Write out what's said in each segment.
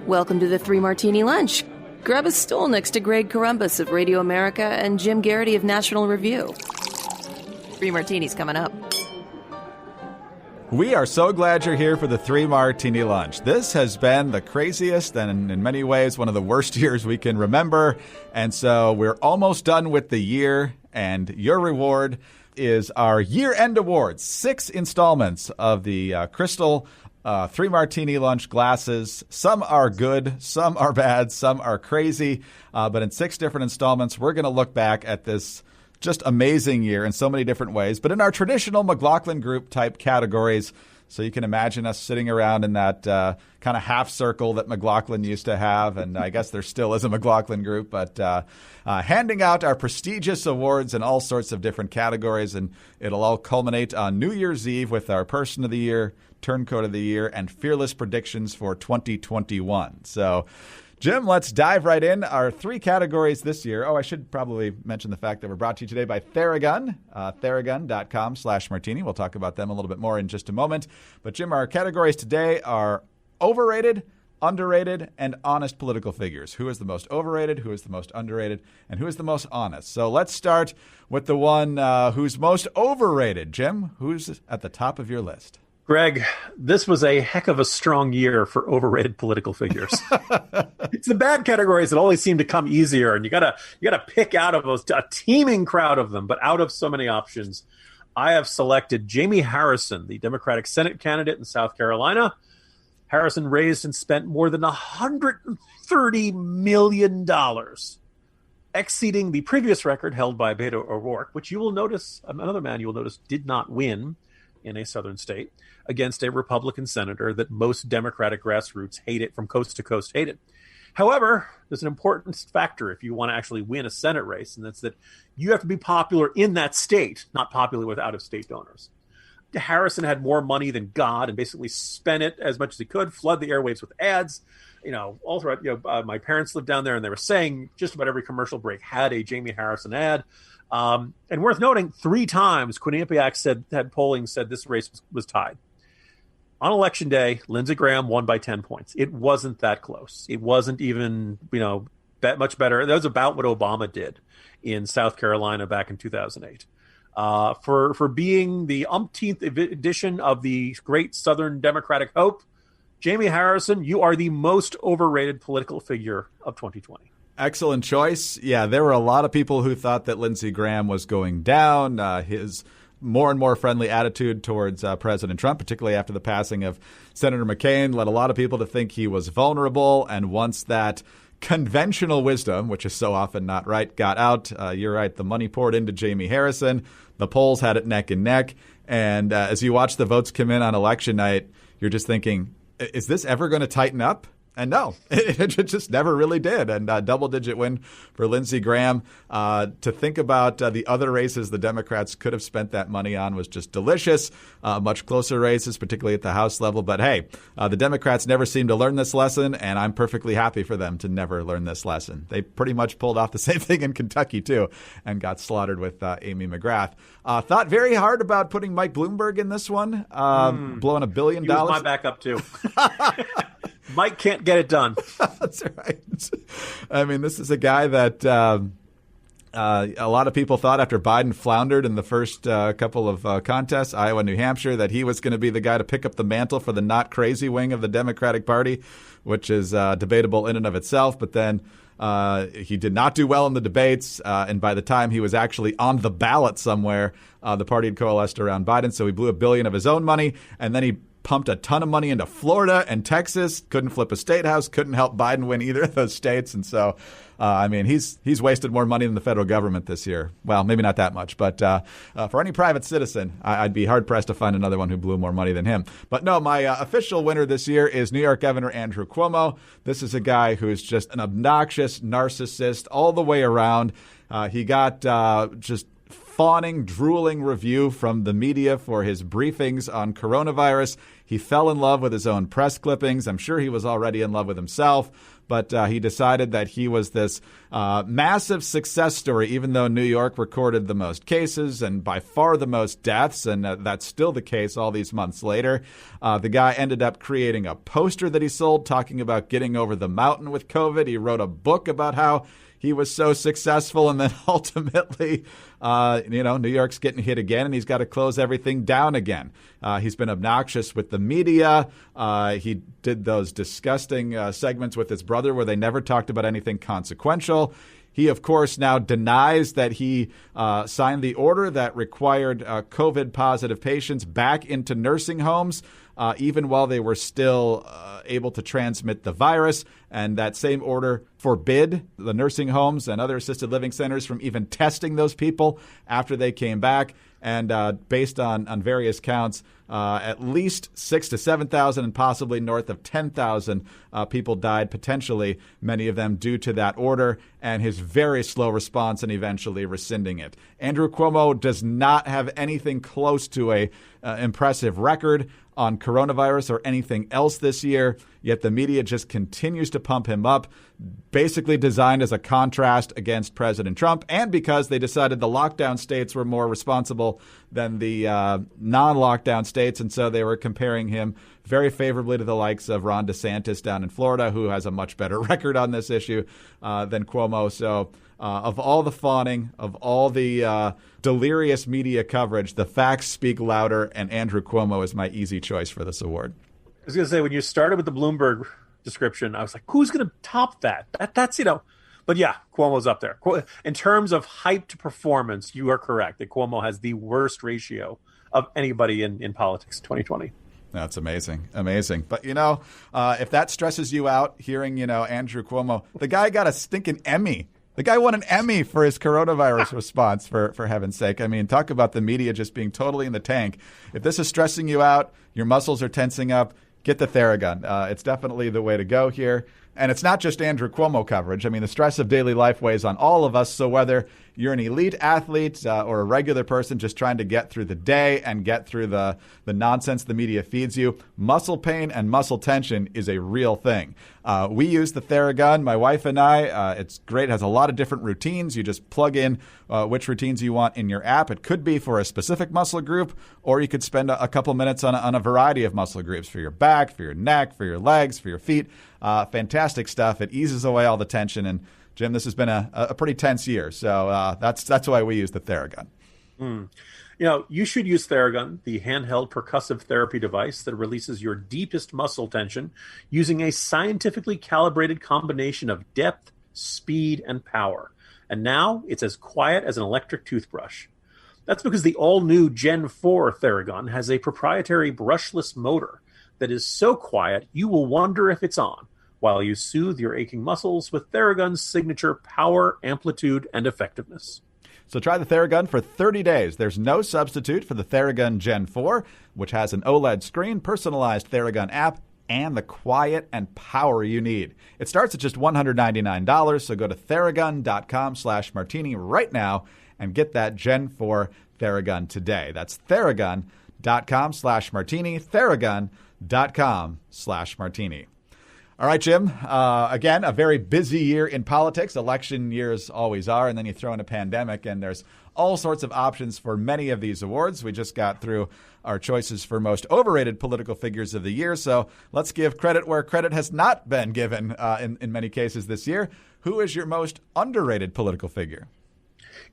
Welcome to the Three Martini Lunch. Grab a stool next to Greg Columbus of Radio America and Jim Garrity of National Review. Three Martinis coming up. We are so glad you're here for the Three Martini Lunch. This has been the craziest and in many ways one of the worst years we can remember. And so we're almost done with the year, and your reward is our year-end awards. 6 installments of the Crystal Three Martini Lunch glasses. Some are good, some are bad, some are crazy. But in 6 different installments, we're going to look back at this just amazing year in so many different ways, but in our traditional McLaughlin Group type categories. So you can imagine us sitting around in that kind of half circle that McLaughlin used to have. And I guess there still is a McLaughlin Group, but handing out our prestigious awards in all sorts of different categories. And it'll all culminate on New Year's Eve with our Person of the Year, Turncoat of the Year, and Fearless Predictions for 2021. So Jim, let's dive right in. Our 3 categories this year. Oh, I should probably mention the fact that we're brought to you today by Theragun, theragun.com/martini. We'll talk about them a little bit more in just a moment. But Jim, our categories today are overrated, underrated, and honest political figures. Who is the most overrated, who is the most underrated, and who is the most honest? So let's start with the one who's most overrated. Jim, who's at the top of your list? Greg, this was a heck of a strong year for overrated political figures. It's the bad categories that always seem to come easier, and you gotta pick out of a teeming crowd of them. But out of so many options, I have selected Jamie Harrison, the Democratic Senate candidate in South Carolina. Harrison raised and spent more than $130 million, exceeding the previous record held by Beto O'Rourke, which you will notice, another man you will notice, did not win in a southern state, against a Republican senator that most Democratic grassroots hate it from coast to coast hate it. However, there's an important factor if you want to actually win a Senate race, and that's that you have to be popular in that state, not popular with out-of-state donors. Harrison had more money than God and basically spent it as much as he could, flood the airwaves with ads. All throughout, my parents lived down there, and they were saying just about every commercial break had a Jamie Harrison ad. And worth noting, 3 times Quinnipiac had polling said this race was tied. On Election Day, Lindsey Graham won by 10 points. It wasn't that close. It wasn't even, much better. That was about what Obama did in South Carolina back in 2008. For being the umpteenth edition of the great Southern Democratic hope, Jamie Harrison, you are the most overrated political figure of 2020. Excellent choice. Yeah, there were a lot of people who thought that Lindsey Graham was going down. His more and more friendly attitude towards President Trump, particularly after the passing of Senator McCain, led a lot of people to think he was vulnerable. And once that conventional wisdom, which is so often not right, got out, you're right, the money poured into Jamie Harrison. The polls had it neck and neck. And as you watch the votes come in on election night, you're just thinking, is this ever going to tighten up? And no, it just never really did. And double-digit win for Lindsey Graham. To think about the other races the Democrats could have spent that money on was just delicious. Much closer races, particularly at the House level. But hey, the Democrats never seem to learn this lesson, and I'm perfectly happy for them to never learn this lesson. They pretty much pulled off the same thing in Kentucky, too, and got slaughtered with Amy McGrath. Thought very hard about putting Mike Bloomberg in this one, blowing $1 billion. He was my backup, too. Mike can't get it done. That's right. I mean, this is a guy that a lot of people thought after Biden floundered in the first couple of contests, Iowa, New Hampshire, that he was going to be the guy to pick up the mantle for the not crazy wing of the Democratic Party, which is debatable in and of itself. But then he did not do well in the debates. And by the time he was actually on the ballot somewhere, the party had coalesced around Biden. So he blew $1 billion of his own money. And then he pumped a ton of money into Florida and Texas, couldn't flip a state house, couldn't help Biden win either of those states. And so, he's wasted more money than the federal government this year. Well, maybe not that much, but for any private citizen, I'd be hard-pressed to find another one who blew more money than him. But no, my official winner this year is New York Governor Andrew Cuomo. This is a guy who's just an obnoxious narcissist all the way around. He got just fawning, drooling review from the media for his briefings on coronavirus. He fell in love with his own press clippings. I'm sure he was already in love with himself, but he decided that he was this massive success story, even though New York recorded the most cases and by far the most deaths, and that's still the case all these months later. The guy ended up creating a poster that he sold talking about getting over the mountain with COVID. He wrote a book about how he was so successful, and then ultimately, New York's getting hit again, and he's got to close everything down again. He's been obnoxious with the media. He did those disgusting segments with his brother where they never talked about anything consequential. He, of course, now denies that he signed the order that required COVID-positive patients back into nursing homes, even while they were still able to transmit the virus. And that same order forbid the nursing homes and other assisted living centers from even testing those people after they came back. And based on various counts, at least 6,000 to 7,000 and possibly north of 10,000 people died, potentially many of them due to that order and his very slow response and eventually rescinding it. Andrew Cuomo does not have anything close to a impressive record on coronavirus or anything else this year, yet the media just continues to pump him up, basically designed as a contrast against President Trump, and because they decided the lockdown states were more responsible than the non-lockdown states, and so they were comparing him very favorably to the likes of Ron DeSantis down in Florida, who has a much better record on this issue than Cuomo. So of all the fawning, of all the delirious media coverage, the facts speak louder, and Andrew Cuomo is my easy choice for this award. I was going to say, when you started with the Bloomberg description, I was like, who's going to top that? That's. But yeah, Cuomo's up there. In terms of hype to performance, you are correct that Cuomo has the worst ratio of anybody in politics in 2020. That's amazing. Amazing. But, if that stresses you out, hearing, Andrew Cuomo, the guy got a stinking Emmy. The guy won an Emmy for his coronavirus response, for heaven's sake. I mean, talk about the media just being totally in the tank. If this is stressing you out, your muscles are tensing up, get the Theragun. It's definitely the way to go here. And it's not just Andrew Cuomo coverage. I mean, the stress of daily life weighs on all of us. So whether you're an elite athlete or a regular person just trying to get through the day and get through the nonsense the media feeds you, muscle pain and muscle tension is a real thing. We use the Theragun, my wife and I. It's great. It has a lot of different routines. You just plug in which routines you want in your app. It could be for a specific muscle group, or you could spend a couple minutes on a variety of muscle groups for your back, for your neck, for your legs, for your feet. Fantastic stuff. It eases away all the tension. And Jim, this has been a pretty tense year. So that's why we use the Theragun. You should use Theragun, the handheld percussive therapy device that releases your deepest muscle tension using a scientifically calibrated combination of depth, speed, and power. And now it's as quiet as an electric toothbrush. That's because the all-new Gen 4 Theragun has a proprietary brushless motor that is so quiet you will wonder if it's on, while you soothe your aching muscles with Theragun's signature power, amplitude, and effectiveness. So try the Theragun for 30 days. There's no substitute for the Theragun Gen 4, which has an OLED screen, personalized Theragun app, and the quiet and power you need. It starts at just $199, so go to Theragun.com/martini right now and get that Gen 4 Theragun today. That's Theragun.com/martini, Theragun.com/martini. All right, Jim. Again, a very busy year in politics. Election years always are. And then you throw in a pandemic, and there's all sorts of options for many of these awards. We just got through our choices for most overrated political figures of the year. So let's give credit where credit has not been given in many cases this year. Who is your most underrated political figure?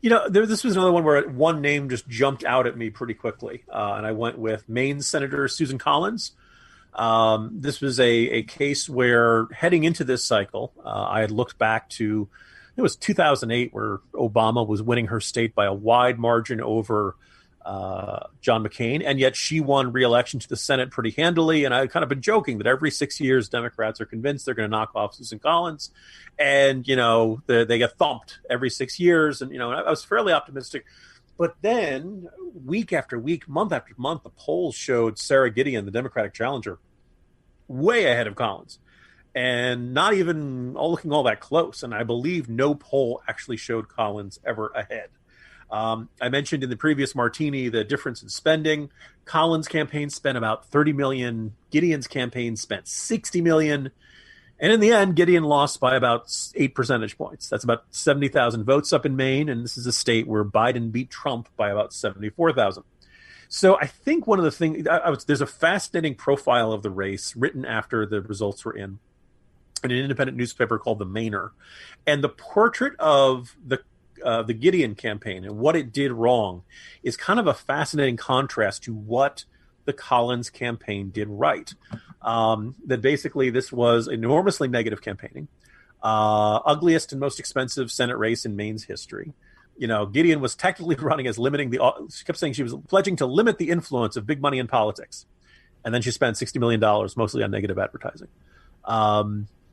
This was another one where one name just jumped out at me pretty quickly. And I went with Maine Senator Susan Collins. This was a case where, heading into this cycle, I had looked back to, it was 2008, where Obama was winning her state by a wide margin over John McCain, and yet she won re-election to the Senate pretty handily. And I kind of been joking that every 6 years Democrats are convinced they're going to knock off Susan Collins, and they get thumped every 6 years. And I was fairly optimistic. But then, week after week, month after month, the polls showed Sarah Gideon, the Democratic challenger, way ahead of Collins, and not even looking all that close. And I believe no poll actually showed Collins ever ahead. I mentioned in the previous Martini the difference in spending. Collins' campaign spent about $30 million. Gideon's campaign spent $60 million. And in the end, Gideon lost by about 8 percentage points. That's about 70,000 votes up in Maine. And this is a state where Biden beat Trump by about 74,000. So I think one of the things, there's a fascinating profile of the race written after the results were in an independent newspaper called The Mainer. And the portrait of the Gideon campaign and what it did wrong is kind of a fascinating contrast to what the Collins campaign did right. That basically this was enormously negative campaigning, ugliest and most expensive Senate race in Maine's history. Gideon was technically running as she kept saying she was pledging to limit the influence of big money in politics. And then she spent $60 million mostly on negative advertising.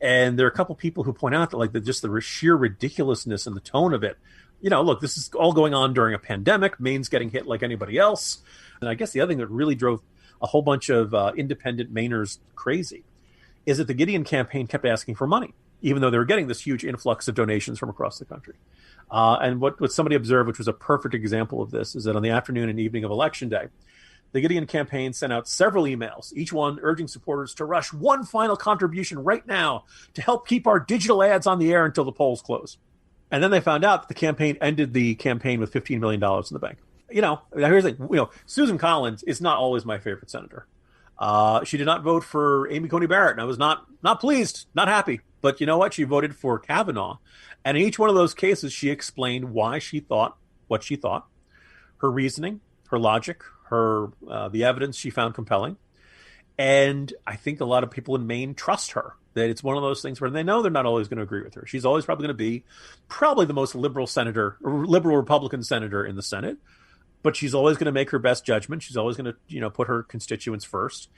And there are a couple people who point out that just the sheer ridiculousness and the tone of it. Look, this is all going on during a pandemic. Maine's getting hit like anybody else. And I guess the other thing that really drove a whole bunch of independent Mainers crazy is that the Gideon campaign kept asking for money, even though they were getting this huge influx of donations from across the country. And what somebody observed, which was a perfect example of this, is that on the afternoon and evening of Election Day, the Gideon campaign sent out several emails, each one urging supporters to rush one final contribution right now to help keep our digital ads on the air until the polls close. And then they found out that the campaign ended the campaign with $15 million in the bank. Here's the thing. Susan Collins is not always my favorite senator. She did not vote for Amy Coney Barrett, and I was not pleased, not happy. But you know what? She voted for Kavanaugh. And in each one of those cases, she explained why she thought what she thought, her reasoning, her logic, the evidence she found compelling. And I think a lot of people in Maine trust her, that it's one of those things where they know they're not always going to agree with her. She's always probably going to be the most liberal Republican senator in the Senate, but she's always going to make her best judgment. She's always going to, put her constituents first.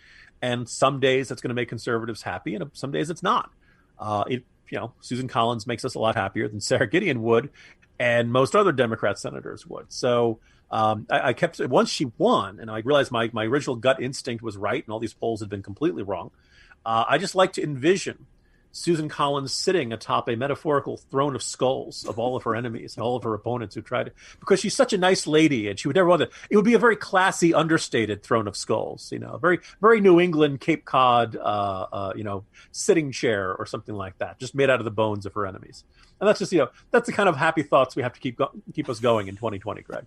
And some days that's going to make conservatives happy, and some days it's not. Susan Collins makes us a lot happier than Sarah Gideon would, and most other Democrat senators would. So I kept, once she won, and I realized my original gut instinct was right, and all these polls had been completely wrong. I just like to envision Susan Collins sitting atop a metaphorical throne of skulls of all of her enemies and all of her opponents who tried to, because she's such a nice lady and she would never want to, it would be a very classy, understated throne of skulls, very, very New England, Cape Cod, sitting chair or something like that, just made out of the bones of her enemies. And that's just, that's the kind of happy thoughts we have to keep us going in 2020, Greg.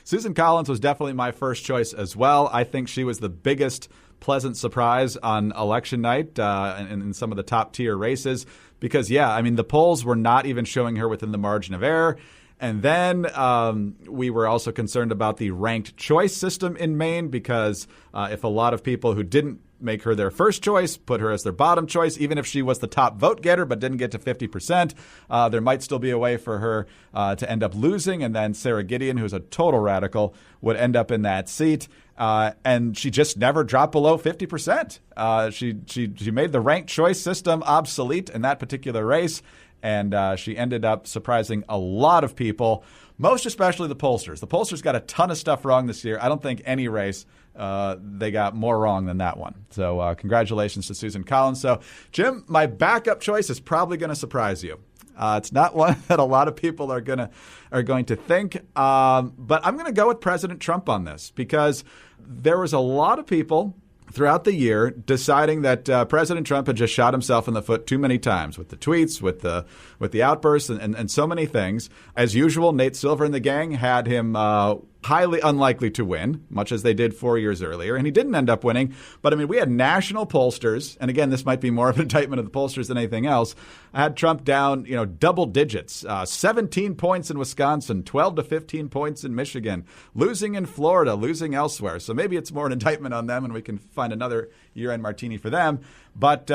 Susan Collins was definitely my first choice as well. I think she was the biggest pleasant surprise on election night in some of the top tier races because, the polls were not even showing her within the margin of error. And then we were also concerned about the ranked choice system in Maine because if a lot of people who didn't make her their first choice, put her as their bottom choice, even if she was the top vote getter but didn't get to 50%, there might still be a way for her to end up losing. And then Sarah Gideon, who's a total radical, would end up in that seat. And she just never dropped below 50%. She made the ranked choice system obsolete in that particular race. And she ended up surprising a lot of people, most especially the pollsters. The pollsters got a ton of stuff wrong this year. I don't think any race they got more wrong than that one. So congratulations to Susan Collins. So, Jim, my backup choice is probably going to surprise you. It's not one that a lot of people are going to think. But I'm going to go with President Trump on this because there was a lot of people throughout the year deciding that President Trump had just shot himself in the foot too many times with the tweets, with the outbursts and so many things. As usual, Nate Silver and the gang had him highly unlikely to win, much as they did 4 years earlier. And he didn't end up winning. But, we had national pollsters. And again, this might be more of an indictment of the pollsters than anything else. I had Trump down, double digits, 17 points in Wisconsin, 12 to 15 points in Michigan, losing in Florida, losing elsewhere. So maybe it's more an indictment on them and we can find another year-end martini for them. But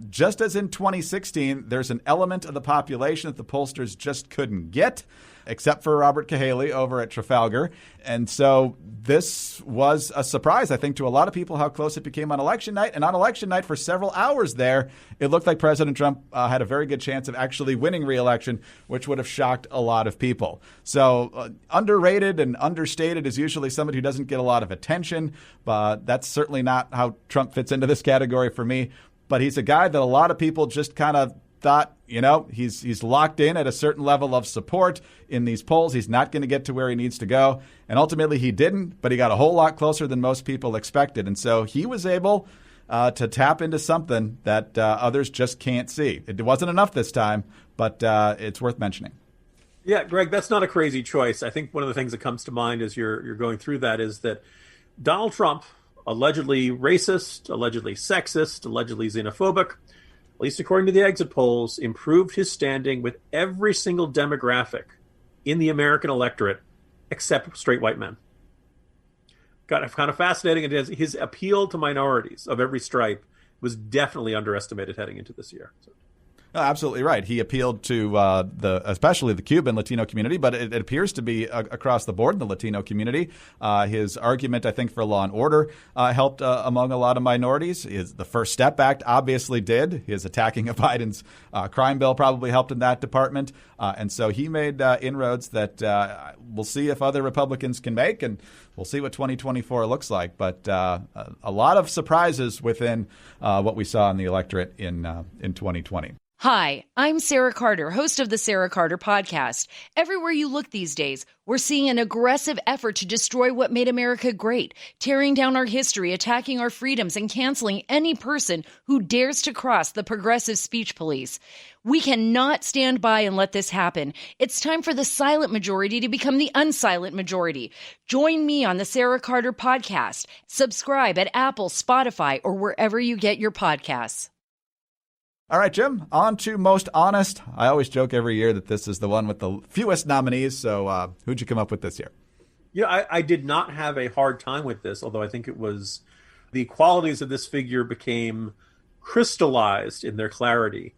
just as in 2016, there's an element of the population that the pollsters just couldn't get, except for Robert Cahaly over at Trafalgar. And so this was a surprise, I think, to a lot of people how close it became on election night. And on election night, for several hours there, it looked like President Trump had a very good chance of actually winning re-election, which would have shocked a lot of people. So underrated and understated is usually somebody who doesn't get a lot of attention, but that's certainly not how Trump fits into this category for me. But he's a guy that a lot of people just kind of thought, he's locked in at a certain level of support in these polls. He's not going to get to where he needs to go. And ultimately he didn't, but he got a whole lot closer than most people expected. And so he was able to tap into something that others just can't see. It wasn't enough this time, but it's worth mentioning. Yeah, Greg, that's not a crazy choice. I think one of the things that comes to mind as you're going through that is that Donald Trump, allegedly racist, allegedly sexist, allegedly xenophobic, at least according to the exit polls, improved his standing with every single demographic in the American electorate except straight white men. Kind of fascinating. And his appeal to minorities of every stripe was definitely underestimated heading into this year. So. No, absolutely right. He appealed to especially the Cuban Latino community, but it appears to be across the board in the Latino community. His argument, I think, for law and order helped among a lot of minorities. The First Step Act obviously did. His attacking of Biden's crime bill probably helped in that department. And so he made inroads that we'll see if other Republicans can make, and we'll see what 2024 looks like. But a lot of surprises within what we saw in the electorate in 2020. Hi, I'm Sarah Carter, host of the Sarah Carter Podcast. Everywhere you look these days, we're seeing an aggressive effort to destroy what made America great, tearing down our history, attacking our freedoms, and canceling any person who dares to cross the progressive speech police. We cannot stand by and let this happen. It's time for the silent majority to become the unsilent majority. Join me on the Sarah Carter Podcast. Subscribe at Apple, Spotify, or wherever you get your podcasts. All right, Jim, on to Most Honest. I always joke every year that this is the one with the fewest nominees. So who'd you come up with this year? I did not have a hard time with this, although I think it was the qualities of this figure became crystallized in their clarity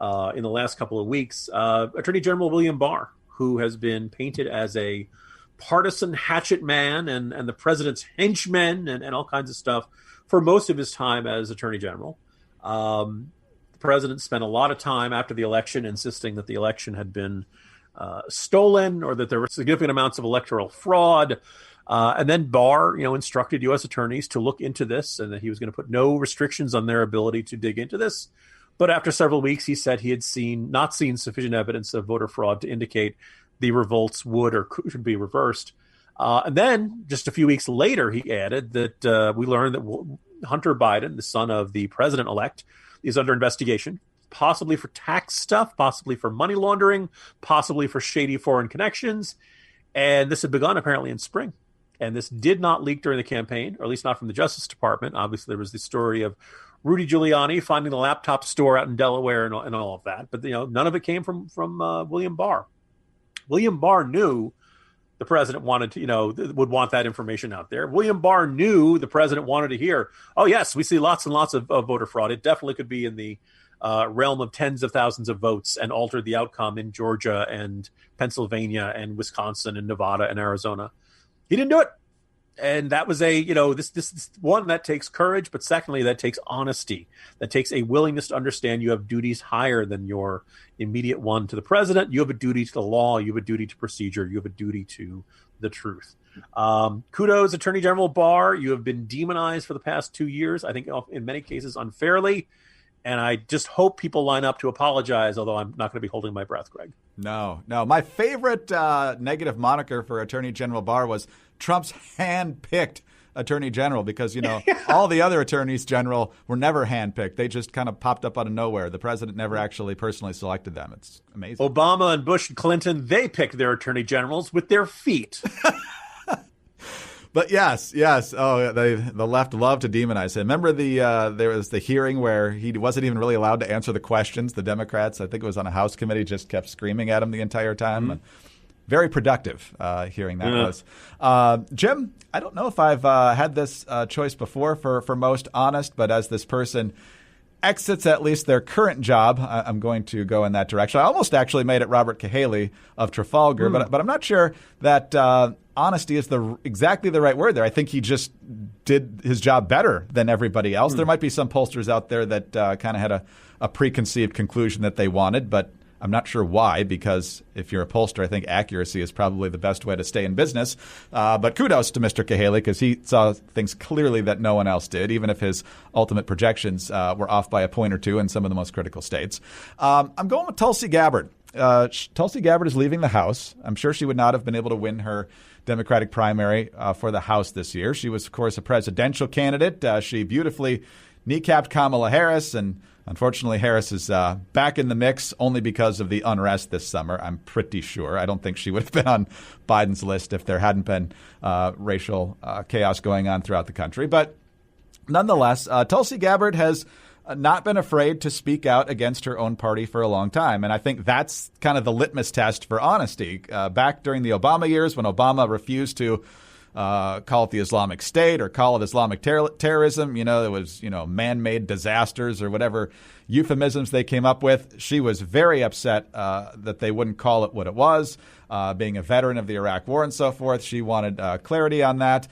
in the last couple of weeks. Attorney General William Barr, who has been painted as a partisan hatchet man and the president's henchmen and all kinds of stuff for most of his time as Attorney General. The president spent a lot of time after the election insisting that the election had been stolen or that there were significant amounts of electoral fraud. And then Barr, instructed U.S. attorneys to look into this and that he was going to put no restrictions on their ability to dig into this. But after several weeks, he said he had not seen sufficient evidence of voter fraud to indicate the revolts would or could be reversed. And then just a few weeks later, he added that we learned that Hunter Biden, the son of the president-elect, is under investigation, possibly for tax stuff, possibly for money laundering, possibly for shady foreign connections. And this had begun apparently in spring. And this did not leak during the campaign, or at least not from the Justice Department. Obviously, there was the story of Rudy Giuliani finding the laptop store out in Delaware and all of that. But none of it came from William Barr. William Barr knew the president wanted to, would want that information out there. William Barr knew the president wanted to hear, oh, yes, we see lots and lots of voter fraud. It definitely could be in the realm of tens of thousands of votes and alter the outcome in Georgia and Pennsylvania and Wisconsin and Nevada and Arizona. He didn't do it. And that was this one that takes courage, but secondly, that takes honesty, that takes a willingness to understand you have duties higher than your immediate one to the president. You have a duty to the law. You have a duty to procedure. You have a duty to the truth. Kudos, Attorney General Barr. You have been demonized for the past 2 years, I think in many cases unfairly. And I just hope people line up to apologize, although I'm not going to be holding my breath, Greg. No. My favorite negative moniker for Attorney General Barr was Trump's hand-picked attorney general because, all the other attorneys general were never hand-picked. They just kind of popped up out of nowhere. The president never actually personally selected them. It's amazing. Obama and Bush and Clinton, they picked their attorney generals with their feet. But yes. Oh, the left loved to demonize him. Remember there was the hearing where he wasn't even really allowed to answer the questions. The Democrats, I think it was on a House committee, just kept screaming at him the entire time. Mm-hmm. Very productive hearing that was. Jim, I don't know if I've had this choice before for Most Honest, but as this person exits at least their current job, I'm going to go in that direction. I almost actually made it Robert Cahaley of Trafalgar, but I'm not sure that honesty is exactly the right word there. I think he just did his job better than everybody else. There might be some pollsters out there that kind of had a preconceived conclusion that they wanted, but I'm not sure why, because if you're a pollster, I think accuracy is probably the best way to stay in business. But kudos to Mr. Cahaly, because he saw things clearly that no one else did, even if his ultimate projections were off by a point or two in some of the most critical states. I'm going with Tulsi Gabbard. Tulsi Gabbard is leaving the House. I'm sure she would not have been able to win her Democratic primary for the House this year. She was, of course, a presidential candidate. She beautifully kneecapped Kamala Harris, and unfortunately, Harris is back in the mix only because of the unrest this summer, I'm pretty sure. I don't think she would have been on Biden's list if there hadn't been racial chaos going on throughout the country. But nonetheless, Tulsi Gabbard has not been afraid to speak out against her own party for a long time. And I think that's kind of the litmus test for honesty. Back during the Obama years, when Obama refused to call it the Islamic State or call it Islamic terrorism, there was, man-made disasters or whatever euphemisms they came up with. She was very upset that they wouldn't call it what it was. Being a veteran of the Iraq War and so forth, she wanted clarity on that.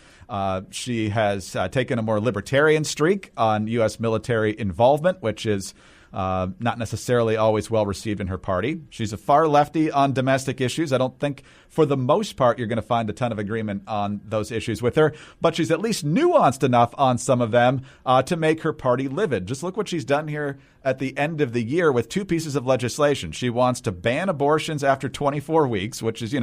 She has taken a more libertarian streak on U.S. military involvement, which is not necessarily always well received in her party. She's a far lefty on domestic issues. I don't think, for the most part, you're going to find a ton of agreement on those issues with her, but she's at least nuanced enough on some of them to make her party livid. Just look what she's done here at the end of the year with two pieces of legislation. She wants to ban abortions after 24 weeks, which is,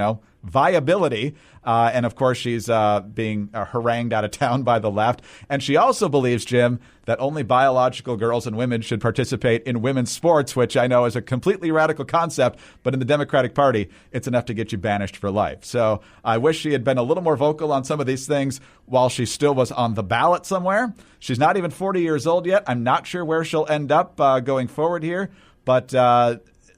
viability. And of course, she's being harangued out of town by the left. And she also believes, Jim, that only biological girls and women should participate in women's sports, which I know is a completely radical concept. But in the Democratic Party, it's enough to get you banished for life. So I wish she had been a little more vocal on some of these things while she still was on the ballot somewhere. She's not even 40 years old yet. I'm not sure where she'll end up going forward here. But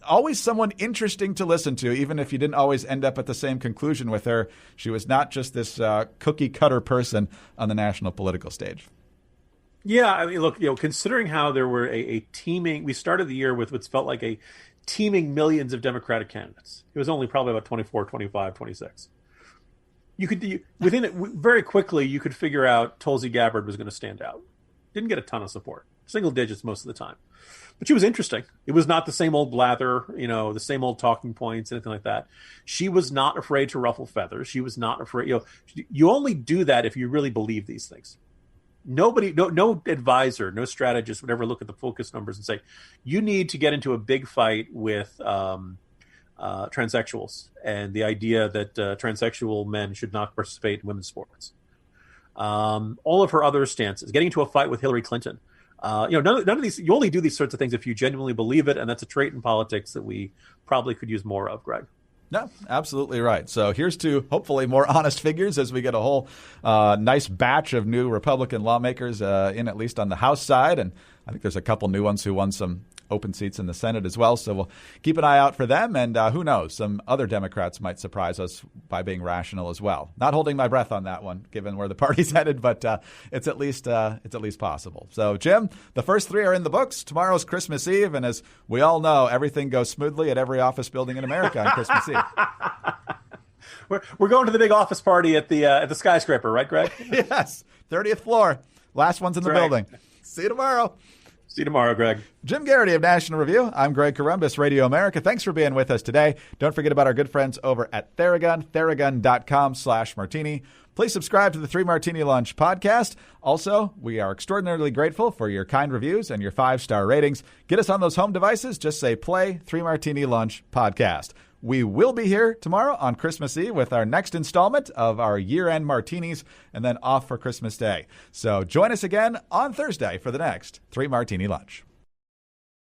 always someone interesting to listen to, even if you didn't always end up at the same conclusion with her. She was not just this cookie cutter person on the national political stage. Yeah, I mean, look, considering how there were a teeming, we started the year with what's felt like a teeming millions of Democratic candidates. It was only probably about 24, 25, 26. Within it, very quickly, you could figure out Tulsi Gabbard was going to stand out. Didn't get a ton of support, single digits most of the time. But she was interesting. It was not the same old blather, the same old talking points, anything like that. She was not afraid to ruffle feathers. She was not afraid. You only do that if you really believe these things. Nobody, no advisor, no strategist would ever look at the focus numbers and say, you need to get into a big fight with transsexuals and the idea that transsexual men should not participate in women's sports. All of her other stances, getting into a fight with Hillary Clinton. None of these, you only do these sorts of things if you genuinely believe it. And that's a trait in politics that we probably could use more of, Greg. No, absolutely right. So here's to hopefully more honest figures as we get a whole nice batch of new Republican lawmakers in, at least on the House side. And I think there's a couple new ones who won some open seats in the Senate as well. So we'll keep an eye out for them. And who knows, some other Democrats might surprise us by being rational as well. Not holding my breath on that one, given where the party's headed, but it's at least possible. So, Jim, the first three are in the books. Tomorrow's Christmas Eve. And as we all know, everything goes smoothly at every office building in America on Christmas Eve. We're going to the big office party at the skyscraper, right, Greg? Yes, 30th floor. Last one's in the building. See you tomorrow. See you tomorrow, Greg. Jim Garrity of National Review. I'm Greg Corombos, Radio America. Thanks for being with us today. Don't forget about our good friends over at Theragun, theragun.com/martini. Please subscribe to the Three Martini Lunch podcast. Also, we are extraordinarily grateful for your kind reviews and your 5-star ratings. Get us on those home devices. Just say play Three Martini Lunch podcast. We will be here tomorrow on Christmas Eve with our next installment of our year-end martinis and then off for Christmas Day. So join us again on Thursday for the next Three Martini Lunch.